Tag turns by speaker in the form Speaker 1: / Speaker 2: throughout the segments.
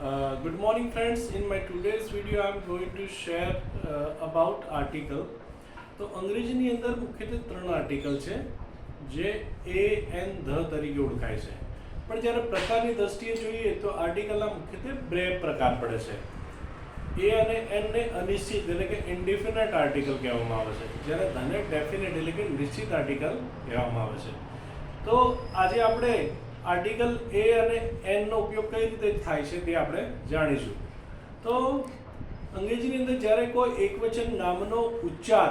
Speaker 1: Good morning friends. In my today's video I am going to share about article. તો અંગ્રેજીની અંદર મુખ્યત્વે 3 article છે જે એ એન ધ તરીકે ઓળખાય છે. પણ જ્યારે પ્રકારની દ્રષ્ટિએ જોઈએ તો આર્ટિકલના મુખ્યત્વે 2 પ્રકાર પડે છે. એ અને એન ને અનિશ્ચિત એટલે કે ઇન્ડિફિનિટ આર્ટિકલ કહેવામાં આવે છે, જ્યારે ધને ડેફિનેટ એટલે કે નિશ્ચિત આર્ટિકલ કહેવામાં આવે છે. તો આજે આપણે આર્ટિકલ એ અને એનનો ઉપયોગ કઈ રીતે થાય છે તે આપણે જાણીશું. તો અંગ્રેજીની અંદર જ્યારે કોઈ એકવચન નામનો ઉચ્ચાર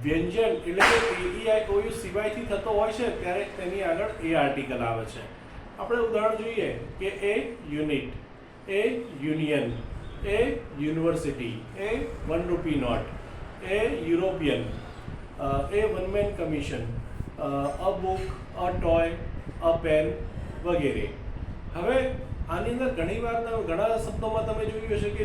Speaker 1: વ્યંજન એટલે કે AEIOU સિવાયથી થતો હોય છે ત્યારે તેની આગળ એ આર્ટિકલ આવે છે. આપણે ઉદાહરણ જોઈએ કે a unit, a union, a university, a ₹1 note, a European, a one man commission, a book, a toy, a pen વગેરે. હવે આની અંદર ઘણા શબ્દોમાં તમે જોયું હશે કે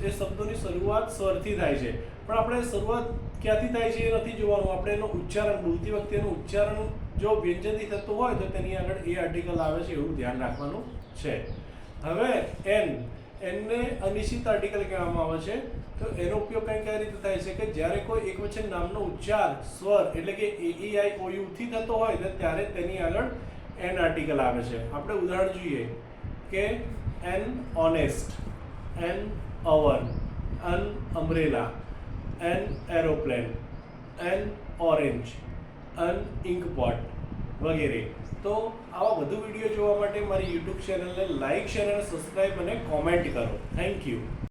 Speaker 1: એ શબ્દોની શરૂઆત સ્વરથી થાય છે, પણ આપણે શરૂઆત ક્યાંથી થાય છે એ નથી જોવાનું. આપણે એનું ઉચ્ચારણ બોલતી વખતે એનું ઉચ્ચારણ જો વ્યંજનથી થતું હોય તો તેની આગળ એ આર્ટિકલ આવે છે એવું ધ્યાન રાખવાનું છે. હવે એનને અનિશ્ચિત આર્ટિકલ કહેવામાં આવે છે. તો એનો ઉપયોગ કઈ રીતે થાય છે કે જ્યારે કોઈ એકવચન નામનો ઉચ્ચાર સ્વર એટલે કે AEIOU થી થતો હોય તો ત્યારે તેની આગળ એન આર્ટિકલ આવે છે. આપણે ઉદાહરણ જોઈએ કે an honest, an oven, an umbrella, an aeroplane, an orange, an inkpot વગેરે. તો આવા વધુ વિડીયો જોવા માટે મારી યુટ્યુબ ચેનલને લાઇક, શેર અને સબસ્ક્રાઈબ અને કોમેન્ટ કરો. Thank you.